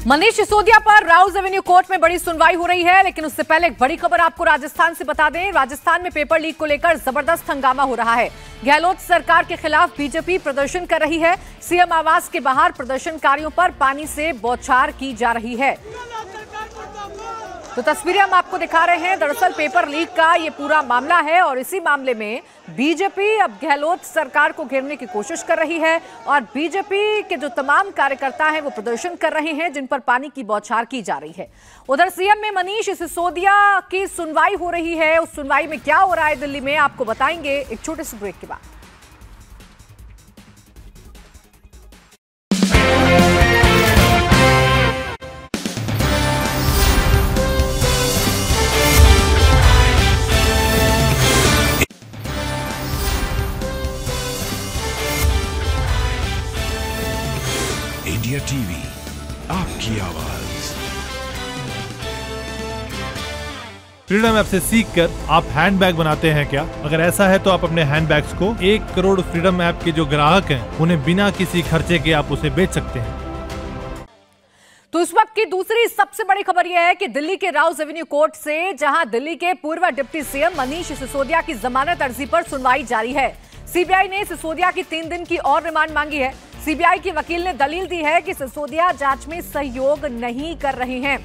मनीष सिसोदिया पर Rouse Avenue court में बड़ी सुनवाई हो रही है, लेकिन उससे पहले एक बड़ी खबर आपको राजस्थान से बता दें। राजस्थान में पेपर लीक को लेकर जबरदस्त हंगामा हो रहा है। गहलोत सरकार के खिलाफ बीजेपी प्रदर्शन कर रही है। सीएम आवास के बाहर प्रदर्शनकारियों पर पानी से बौछार की जा रही है। तो तस्वीरें हम आपको दिखा रहे हैं। दरअसल पेपर लीक का ये पूरा मामला है और इसी मामले में बीजेपी अब गहलोत सरकार को घेरने की कोशिश कर रही है और बीजेपी के जो तमाम कार्यकर्ता हैं वो प्रदर्शन कर रहे हैं, जिन पर पानी की बौछार की जा रही है। उधर सीएम में मनीष सिसोदिया की सुनवाई हो रही है। उस सुनवाई में क्या हो रहा है दिल्ली में आपको बताएंगे एक छोटे से ब्रेक के बाद। इंडिया टीवी, आपकी आवाज। फ्रीडम ऐप से सीखकर आप हैंडबैग बनाते हैं क्या? अगर ऐसा है तो आप अपने हैंडबैग्स को 1 करोड़ फ्रीडम ऐप के जो ग्राहक हैं उन्हें बिना किसी खर्चे के आप उसे बेच सकते हैं। तो इस वक्त की दूसरी सबसे बड़ी खबर यह है कि दिल्ली के राउज एवेन्यू कोर्ट से, जहां दिल्ली के पूर्व डिप्टी सीएम मनीष सिसोदिया की जमानत अर्जी पर सुनवाई जारी है। सीबीआई ने सिसोदिया की 3 दिन की और रिमांड मांगी है। सीबीआई के वकील ने दलील दी है कि सिसोदिया जांच में सहयोग नहीं कर रहे हैं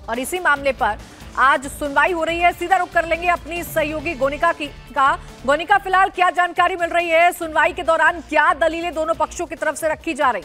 और इसी मामले पर आज सुनवाई हो रही है। सीधा रुख कर लेंगे अपनी सहयोगी गोनिका गोनिका, फिलहाल क्या जानकारी मिल रही है? सुनवाई के दौरान क्या दलीलें दोनों पक्षों की तरफ से रखी जा रही?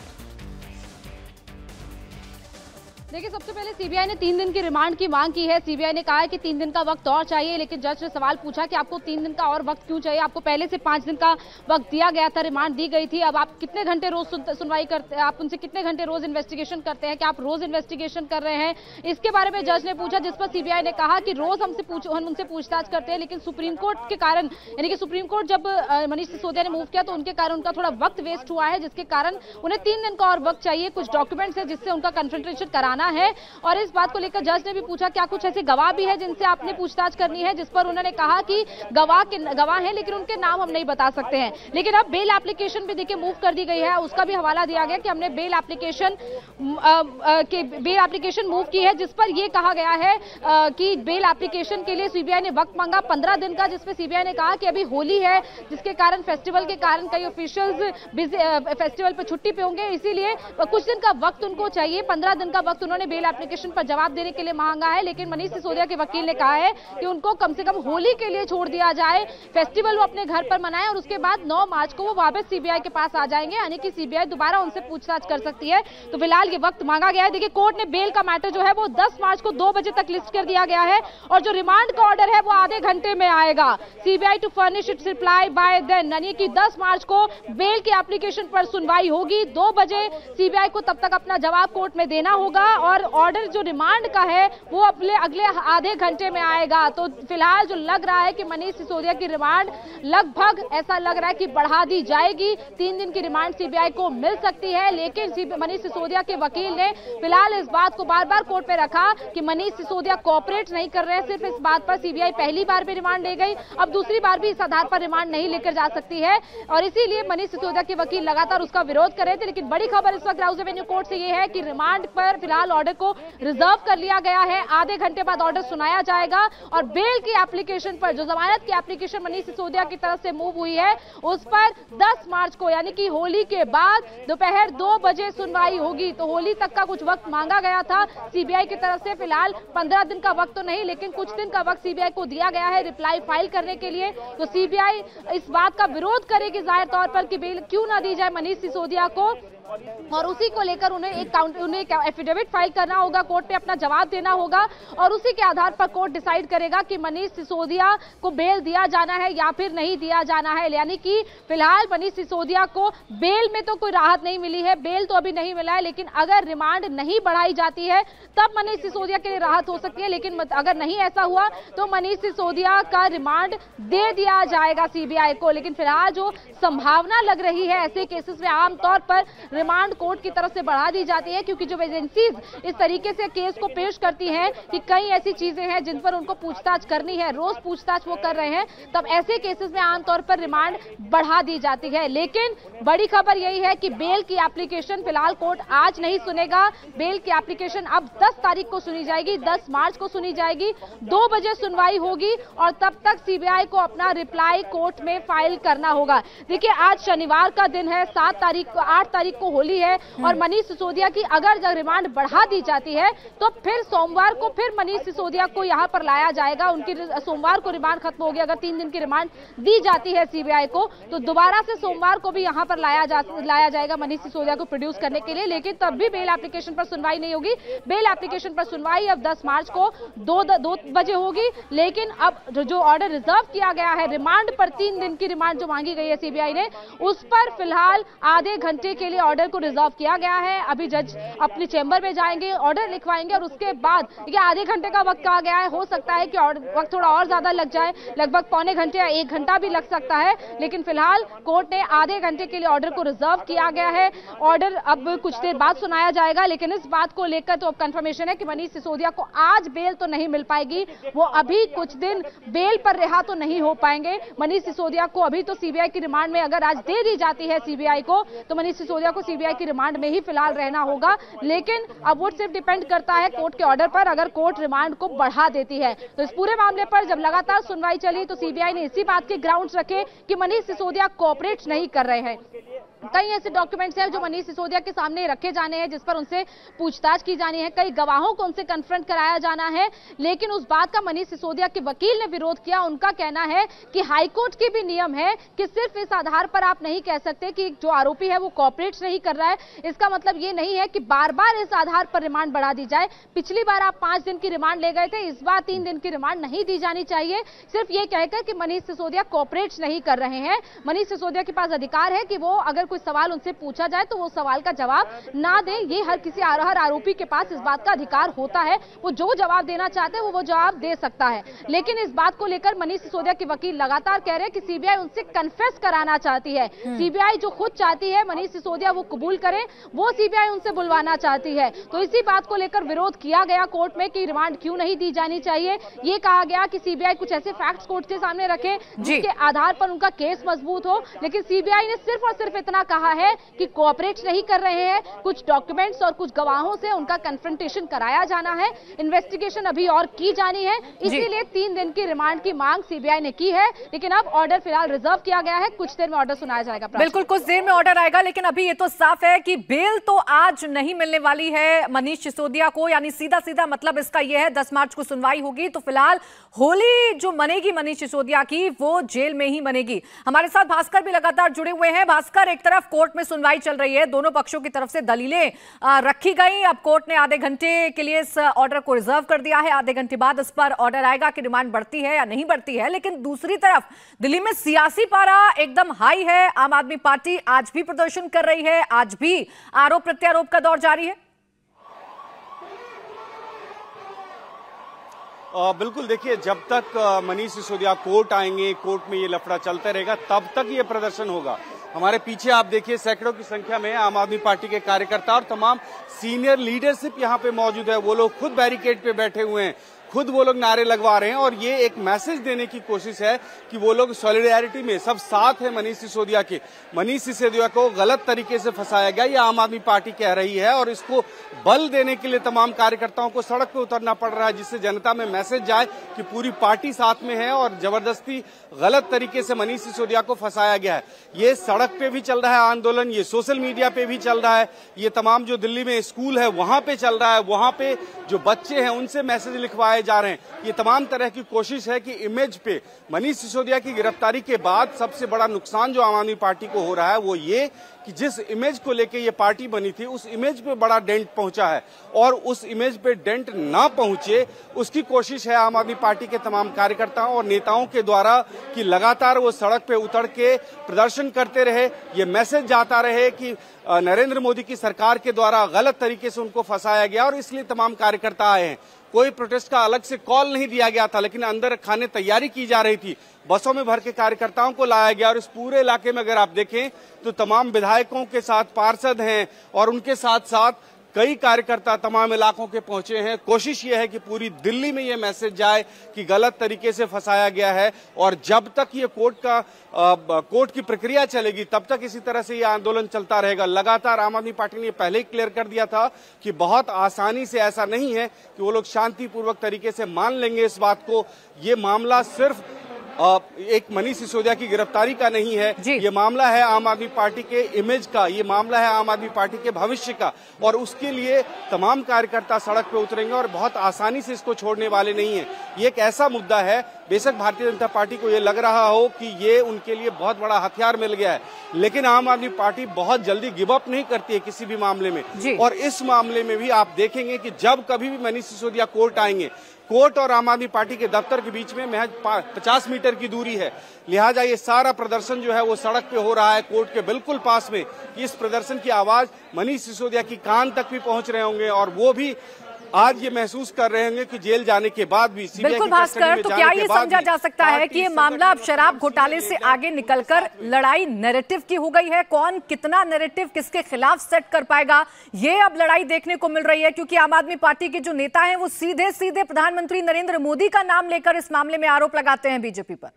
देखिए, सबसे पहले सीबीआई ने 3 दिन की रिमांड की मांग की है। सीबीआई ने कहा है कि 3 दिन का वक्त और चाहिए, लेकिन जज ने सवाल पूछा कि आपको 3 दिन का और वक्त क्यों चाहिए? आपको पहले से 5 दिन का वक्त दिया गया था, रिमांड दी गई थी। अब आप कितने घंटे रोज सुनवाई करते हैं? आप उनसे कितने घंटे रोज इन्वेस्टिगेशन करते हैं? क्या आप रोज इन्वेस्टिगेशन कर रहे हैं? इसके बारे में जज ने पूछा, जिस पर सीबीआई ने कहा कि रोज हम उनसे पूछताछ करते हैं, लेकिन सुप्रीम कोर्ट के कारण, यानी कि सुप्रीम कोर्ट जब मनीष सिसोदिया ने मूव किया तो उनके कारण उनका थोड़ा वक्त वेस्ट हुआ है, जिसके कारण उन्हें 3 दिन का और वक्त चाहिए। कुछ डॉक्यूमेंट्स है जिससे उनका कंसल्टेशन कराना है और इस बात को लेकर जज ने भी पूछा क्या कुछ ऐसे गवाह भी है जिनसे आपने पूछताछ करनी है, जिस पर उन्होंने कहा कि गवाह हैं लेकिन उनके नाम हम नहीं बता सकते हैं। लेकिन अब बेल एप्लीकेशन भी देखिए मूव कर दी गई है, उसका भी हवाला दिया गया कि हमने बेल एप्लीकेशन मूव की है, जिस पर यह कहा गया है कि बेल एप्लीकेशन के लिए सीबीआई ने वक्त मांगा 15 दिन का, जिसमें सीबीआई ने कहा कि अभी होली है, जिसके कारण फेस्टिवल के कारण कई ऑफिशियल्स फेस्टिवल पर छुट्टी पे होंगे, इसीलिए कुछ दिन का वक्त उनको चाहिए। 15 दिन का वक्त उन्होंने बेल एप्लीकेशन पर जवाब देने के लिए मांगा है, लेकिन मनीष सिसोदिया के वकील ने कहा है कि उनको कम से कम होली के लिए छोड़ दिया जाए, फेस्टिवल वो अपने घर पर मनाएं और उसके बाद 9 मार्च को वो वापस सीबीआई के पास आ जाएंगे, यानी कि सीबीआई दोबारा उनसे पूछताछ कर सकती है। तो फिलहाल ये वक्त मांगा गया है। देखिए, कोर्ट ने बेल का मैटर जो है वो 10 मार्च को 2 बजे तक लिस्ट कर दिया गया है और जो रिमांड का ऑर्डर है वो आधे घंटे में आएगा। CBI to furnish its reply by then, यानी कि 10 मार्च को बेल की एप्लीकेशन पर सुनवाई होगी। 2 बजे सीबीआई को तब तक अपना जवाब कोर्ट में देना होगा और ऑर्डर जो रिमांड का है वो अगले आधे घंटे में आएगा। तो फिलहाल जो लग रहा है कि मनीष सिसोदिया की रिमांड लगभग ऐसा लग रहा है कि बढ़ा दी जाएगी। 3 दिन की रिमांड सीबीआई को मिल सकती है, लेकिन मनीष सिसोदिया के वकील ने फिलहाल इस बात को बार-बार कोर्ट पे रखा कि मनीष सिसोदिया कोऑपरेट नहीं कर रहे हैं। सिर्फ इस बात पर सीबीआई पहली बार भी रिमांड ले गई, अब दूसरी बार भी इस आधार पर रिमांड नहीं लेकर जा सकती है और इसीलिए मनीष सिसोदिया के वकील लगातार उसका विरोध कर रहे थे। लेकिन बड़ी खबर इस वक्त राउज एवेन्यू कोर्ट से यह है कि रिमांड पर फिलहाल ऑर्डर को रिजर्व कर लिया गया है। आधे घंटे बाद ऑर्डर सुनाया जाएगा और बेल की एप्लीकेशन पर, जो जमानत की एप्लीकेशन मनीष सिसोदिया की तरफ से मूव हुई है, उस पर 10 मार्च को, यानी कि होली के बाद दोपहर 2 बजे सुनवाई होगी। तो होली तक का कुछ वक्त मांगा गया था सीबीआई की तरफ से। फिलहाल 15 दिन का वक्त तो नहीं, लेकिन कुछ दिन का वक्त सीबीआई को दिया गया है रिप्लाई फाइल करने के लिए। तो सीबीआई इस बात का विरोध करेगी जाहिर तौर पर कि बेल क्यों ना दी जाए मनीष सिसोदिया को, और उसी को लेकर उन्हें एक एफिडेविट फाइल करना होगा, कोर्ट पे अपना जवाब देना होगा और उसी के आधार पर कोर्ट डिसाइड करेगा कि मनीष सिसोदिया को बेल दिया जाना है या फिर नहीं दिया जाना है। यानी कि फिलहाल मनीष सिसोदिया को बेल में तो कोई राहत नहीं मिली है, बेल तो अभी नहीं मिला है, लेकिन अगर रिमांड नहीं बढ़ाई जाती है तब मनीष सिसोदिया के लिए राहत हो सकती है। लेकिन अगर नहीं ऐसा हुआ तो मनीष सिसोदिया का रिमांड दे दिया जाएगा सीबीआई को। लेकिन फिलहाल जो संभावना लग रही है ऐसे केसेस में आमतौर पर रिमांड कोर्ट की तरफ से बढ़ा दी जाती है, क्योंकि जब एजेंसीज इस तरीके से केस को पेश करती हैं कि कई ऐसी चीजें हैं जिन पर उनको पूछताछ करनी है, रोज पूछताछ वो कर रहे हैं, तब ऐसे केसेस में आमतौर पर रिमांड बढ़ा दी जाती है। लेकिन बड़ी खबर यही है कि बेल की एप्लीकेशन फिलहाल कोर्ट आज नहीं सुनेगा। बेल की एप्लीकेशन अब 10 तारीख को सुनी जाएगी, 10 मार्च को सुनी जाएगी, 2 बजे सुनवाई होगी और तब तक सीबीआई को अपना रिप्लाई कोर्ट में फाइल करना होगा। देखिए, आज शनिवार का दिन है, 8 तारीख को होली है और मनीष सिसोदिया की अगर रिमांड बढ़ा दी जाती है तो फिर सोमवार को फिर मनीष सिसोदिया को यहां पर लाया जाएगा। उनकी सोमवार को रिमांड खत्म होगी। अगर 3 दिन की रिमांड दी जाती है सीबीआई को तो दोबारा से सोमवार को भी यहां पर लाया जाएगा मनीष सिसोदिया को प्रोड्यूस करने के लिए। लेकिन तब भी बेल एप्लीकेशन पर सुनवाई नहीं होगी। बेल एप्लीकेशन पर सुनवाई अब 10 मार्च को 2 बजे होगी। लेकिन अब जो ऑर्डर रिजर्व किया गया है, रिमांड पर 3 दिन की रिमांड जो मांगी गई है सीबीआई ने, उस पर फिलहाल आधे घंटे के लिए ऑर्डर को रिजर्व किया गया है। अभी जज अपने चेंबर में जाएंगे, ऑर्डर लिखवाएंगे और उसके बाद ये आधे घंटे का वक्त कहा गया है। हो सकता है कि वक्त थोड़ा और ज्यादा लग जाए, लगभग पौने घंटे या 1 घंटा भी लग सकता है। लेकिन फिलहाल कोर्ट ने आधे घंटे के लिए ऑर्डर को रिजर्व किया गया है। ऑर्डर अब कुछ देर बाद सुनाया जाएगा। लेकिन इस बात को लेकर तो अब कंफर्मेशन है कि मनीष सिसोदिया को आज बेल तो नहीं मिल पाएगी। वो अभी कुछ दिन बेल पर रिहा तो नहीं हो पाएंगे। मनीष सिसोदिया को अभी तो सीबीआई की रिमांड में अगर आज दे दी जाती है सीबीआई को, तो मनीष सिसोदिया को सीबीआई की रिमांड में ही फिलहाल रहना होगा। लेकिन अब वो सिर्फ डिपेंड करता है कोर्ट के ऑर्डर पर। अगर कोर्ट रिमांड को बढ़ा देती है तो इस पूरे मामले पर जब लगातार सुनवाई चली तो सीबीआई ने इसी बात के ग्राउंड्स रखे कि मनीष सिसोदिया कोऑपरेट नहीं कर रहे हैं। कई ऐसे डॉक्यूमेंट्स हैं जो मनीष सिसोदिया के सामने रखे जाने हैं, जिस पर उनसे पूछताछ की जानी है। कई गवाहों को उनसे कन्फ्रंट कराया जाना है। लेकिन उस बात का मनीष सिसोदिया के वकील ने विरोध किया। उनका कहना है कि हाईकोर्ट के भी नियम है कि सिर्फ इस आधार पर आप नहीं कह सकते कि जो आरोपी है वो कोऑपरेट नहीं कर रहा है। इसका मतलब ये नहीं है कि बार बार इस आधार पर रिमांड बढ़ा दी जाए। पिछली बार आप 5 दिन की रिमांड ले गए थे, इस बार 3 दिन की रिमांड नहीं दी जानी चाहिए। सिर्फ ये कहकर कि मनीष सिसोदिया कोऑपरेट नहीं कर रहे हैं। मनीष सिसोदिया के पास अधिकार है कि वो अगर कोई सवाल उनसे पूछा जाए तो वो सवाल का जवाब ना दें। ये हर किसी हर आरोपी के पास इस बात का अधिकार होता है। वो जो जवाब देना चाहते हैं वो जवाब दे सकता है। लेकिन इस बात को लेकर मनीष सिसोदिया के वकील लगातार कह रहे हैं कि सीबीआई उनसे कन्फेस कराना चाहती है। सीबीआई जो खुद चाहती है मनीष सिसोदिया वो कबूल करें, वो सीबीआई उनसे बुलवाना चाहती है। तो इसी बात को लेकर विरोध किया गया कोर्ट में कि रिमांड क्यों नहीं दी जानी चाहिए। ये कहा गया कि सीबीआई कुछ ऐसे फैक्ट्स कोर्ट के सामने रखे जिसके आधार पर उनका केस मजबूत हो। लेकिन सीबीआई ने सिर्फ और सिर्फ इतना कहा है कि कोऑपरेट नहीं कर रहे हैं। कुछ डॉक्यूमेंट्स और कुछ गवाहों से उनका कन्फ्रंटेशन कराया जाना है, इन्वेस्टिगेशन अभी और की जानी है। इसीलिए 3 दिन की रिमांड की मांग सीबीआई ने की है। लेकिन अब ऑर्डर फिलहाल रिजर्व किया गया है। कुछ देर में ऑर्डर सुनाया जाएगा। बिल्कुल, कुछ देर में ऑर्डर आएगा। लेकिन अभी ये तो साफ है कि बेल तो आज नहीं मिलने वाली है मनीष सिसोदिया को। यानी सीधा सीधा मतलब इसका यह है 10 मार्च को सुनवाई होगी तो फिलहाल होली जो मनेगी मनीष सिसोदिया की वो जेल में ही मनेगी। हमारे साथ भास्कर भी लगातार जुड़े हुए हैं। भास्कर, एक तरफ कोर्ट में सुनवाई चल रही है, दोनों पक्षों की तरफ से दलीलें रखी गई। अब कोर्ट ने आधे घंटे के लिए इस ऑर्डर को रिजर्व कर दिया है। आधे घंटे बाद इस पर ऑर्डर आएगा कि रिमांड बढ़ती है या नहीं बढ़ती है। लेकिन दूसरी तरफ दिल्ली में सियासी पारा एकदम हाई है। आम आदमी पार्टी आज भी प्रदर्शन कर रही है, आज भी आरोप प्रत्यारोप का दौर जारी है। बिल्कुल, देखिए, जब तक मनीष सिसोदिया कोर्ट आएंगे, कोर्ट में ये लफड़ा चलता रहेगा, तब तक ये प्रदर्शन होगा। हमारे पीछे आप देखिए सैकड़ों की संख्या में आम आदमी पार्टी के कार्यकर्ता और तमाम सीनियर लीडरशिप यहाँ पे मौजूद है। वो लोग खुद बैरिकेड पे बैठे हुए हैं, खुद वो लोग नारे लगवा रहे हैं और ये एक मैसेज देने की कोशिश है कि वो लोग सॉलिडेरिटी में सब साथ है मनीष सिसोदिया के। मनीष सिसोदिया को गलत तरीके से फंसाया गया, ये आम आदमी पार्टी कह रही है और इसको बल देने के लिए तमाम कार्यकर्ताओं को सड़क पे उतरना पड़ रहा है, जिससे जनता में मैसेज जाए कि पूरी पार्टी साथ में है और जबरदस्ती गलत तरीके से मनीष सिसोदिया को फंसाया गया है। ये सड़क पे भी चल रहा है आंदोलन, ये सोशल मीडिया पे भी चल रहा है, ये तमाम जो दिल्ली में स्कूल है वहां पे चल रहा है, वहां पे जो बच्चे हैं उनसे मैसेज लिखवाए जा रहे हैं। ये तमाम तरह की कोशिश है कि इमेज पे मनीष सिसोदिया की गिरफ्तारी के बाद सबसे बड़ा नुकसान जो आम आदमी पार्टी को हो रहा है वो ये कि जिस इमेज को लेके ये पार्टी बनी थी उस इमेज पे बड़ा डेंट पहुंचा है और उस इमेज पे डेंट ना पहुंचे उसकी कोशिश है आम आदमी पार्टी के तमाम कार्यकर्ताओं और नेताओं के द्वारा कि लगातार वो सड़क पे उतर के प्रदर्शन करते रहे, ये मैसेज जाता रहे कि नरेंद्र मोदी की सरकार के द्वारा गलत तरीके से उनको फंसाया गया और इसलिए तमाम कार्यकर्ता आए हैं। कोई प्रोटेस्ट का अलग से कॉल नहीं दिया गया था, लेकिन अंदर खाने तैयारी की जा रही थी। बसों में भर के कार्यकर्ताओं को लाया गया और इस पूरे इलाके में अगर आप देखें तो तमाम विधायकों के साथ पार्षद हैं और उनके साथ साथ कई कार्यकर्ता तमाम इलाकों के पहुंचे हैं। कोशिश ये है कि पूरी दिल्ली में ये मैसेज जाए कि गलत तरीके से फंसाया गया है और जब तक ये कोर्ट की प्रक्रिया चलेगी तब तक इसी तरह से ये आंदोलन चलता रहेगा। लगातार आम आदमी पार्टी ने पहले ही क्लियर कर दिया था कि बहुत आसानी से ऐसा नहीं है कि वो लोग शांतिपूर्वक तरीके से मान लेंगे इस बात को। ये मामला सिर्फ एक मनीष सिसोदिया की गिरफ्तारी का नहीं है, ये मामला है आम आदमी पार्टी के इमेज का, ये मामला है आम आदमी पार्टी के भविष्य का और उसके लिए तमाम कार्यकर्ता सड़क पे उतरेंगे और बहुत आसानी से इसको छोड़ने वाले नहीं हैं। ये एक ऐसा मुद्दा है, बेशक भारतीय जनता पार्टी को ये लग रहा हो कि ये उनके लिए बहुत बड़ा हथियार मिल गया है, लेकिन आम आदमी पार्टी बहुत जल्दी गिव अप नहीं करती है किसी भी मामले में। और इस मामले में भी आप देखेंगे कि जब कभी भी मनीष सिसोदिया कोर्ट आएंगे, कोर्ट और आम आदमी पार्टी के दफ्तर के बीच में महज 50 मीटर की दूरी है, लिहाजा ये सारा प्रदर्शन जो है वो सड़क पे हो रहा है कोर्ट के बिल्कुल पास में। इस प्रदर्शन की आवाज मनीष सिसोदिया की कान तक भी पहुंच रहे होंगे और वो भी आज ये महसूस कर रहे होंगे कि जेल जाने के बाद भी बिल्कुल भास्कर, तो क्या ये समझा जा सकता है कि ये मामला अब शराब घोटाले से आगे निकलकर लड़ाई नैरेटिव की हो गई है? कौन कितना नैरेटिव किसके खिलाफ सेट कर पाएगा, ये अब लड़ाई देखने को मिल रही है, क्योंकि आम आदमी पार्टी के जो नेता हैं वो सीधे सीधे प्रधानमंत्री नरेंद्र मोदी का नाम लेकर इस मामले में आरोप लगाते हैं बीजेपी पर।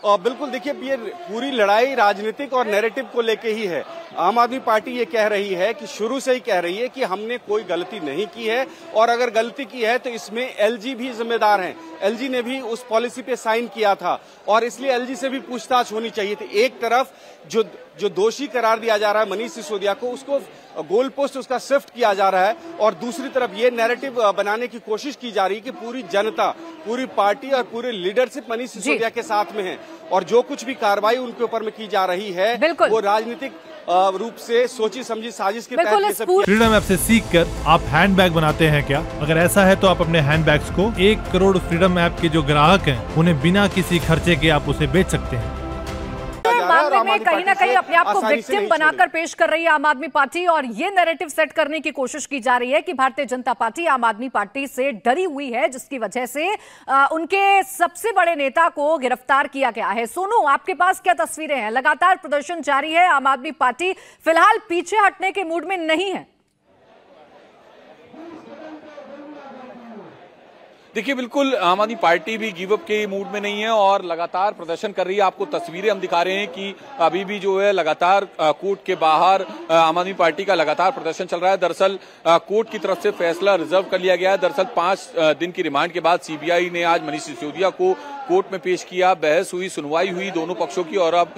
और बिल्कुल देखिए, ये पूरी लड़ाई राजनीतिक और नैरेटिव को लेके ही है। आम आदमी पार्टी ये कह रही है कि शुरू से ही कह रही है कि हमने कोई गलती नहीं की है और अगर गलती की है तो इसमें एलजी भी जिम्मेदार हैं। एलजी ने भी उस पॉलिसी पे साइन किया था और इसलिए एलजी से भी पूछताछ होनी चाहिए थी। एक तरफ जो दोषी करार दिया जा रहा है मनीष सिसोदिया को, उसको गोल पोस्ट उसका शिफ्ट किया जा रहा है और दूसरी तरफ ये नैरेटिव बनाने की कोशिश की जा रही है कि पूरी जनता, पूरी पार्टी और पूरी लीडरशिप मनीष सिसोदिया के साथ में है और जो कुछ भी कार्रवाई उनके ऊपर में की जा रही है वो राजनीतिक रूप से सोची समझी साजिश के तहत। फ्रीडम ऐप से सीखकर आप हैंडबैग बनाते हैं क्या? अगर ऐसा है तो आप अपने हैंडबैग्स को 1 करोड़ फ्रीडम ऐप के जो ग्राहक हैं उन्हें बिना किसी खर्चे के आप उसे बेच सकते हैं। मामले में कहीं ना कहीं अपने आप को विक्टिम बनाकर पेश कर रही है आम आदमी पार्टी और ये नैरेटिव सेट करने की कोशिश की जा रही है कि भारतीय जनता पार्टी आम आदमी पार्टी से डरी हुई है, जिसकी वजह से उनके सबसे बड़े नेता को गिरफ्तार किया गया है। सोनू, आपके पास क्या तस्वीरें हैं? लगातार प्रदर्शन जारी है, आम आदमी पार्टी फिलहाल पीछे हटने के मूड में नहीं है। देखिए, बिल्कुल आम आदमी पार्टी भी गिव अप के मूड में नहीं है और लगातार प्रदर्शन कर रही है। आपको तस्वीरें हम दिखा रहे हैं कि अभी भी जो है लगातार कोर्ट के बाहर आम आदमी पार्टी का लगातार प्रदर्शन चल रहा है। दरअसल कोर्ट की तरफ से फैसला रिजर्व कर लिया गया है। दरअसल 5 दिन की रिमांड के बाद सीबीआई ने आज मनीष सिसोदिया को कोर्ट में पेश किया। बहस हुई, सुनवाई हुई दोनों पक्षों की और अब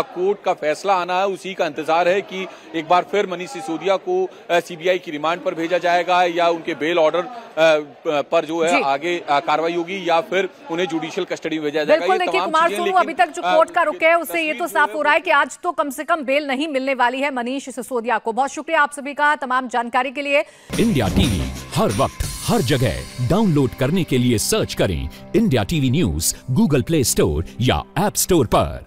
कोर्ट का फैसला आना है। उसी का इंतजार है कि एक बार फिर मनीष सिसोदिया को सीबीआई की रिमांड पर भेजा जाएगा या उनके बेल ऑर्डर पर जो है आगे कार्रवाई होगी या फिर उन्हें जुडिशियल कस्टडी में भेजा जाएगा। बिल्कुल, देखिए कुमार सोनू, अभी तक जो कोर्ट का रुख है उससे ये तो साफ हो रहा है कि आज तो कम से कम बेल नहीं मिलने वाली है मनीष सिसोदिया को। बहुत शुक्रिया आप सभी का तमाम जानकारी के लिए। इंडिया टीवी हर वक्त हर जगह डाउनलोड करने के लिए सर्च करें India TV news Google play store या ऐप स्टोर पर।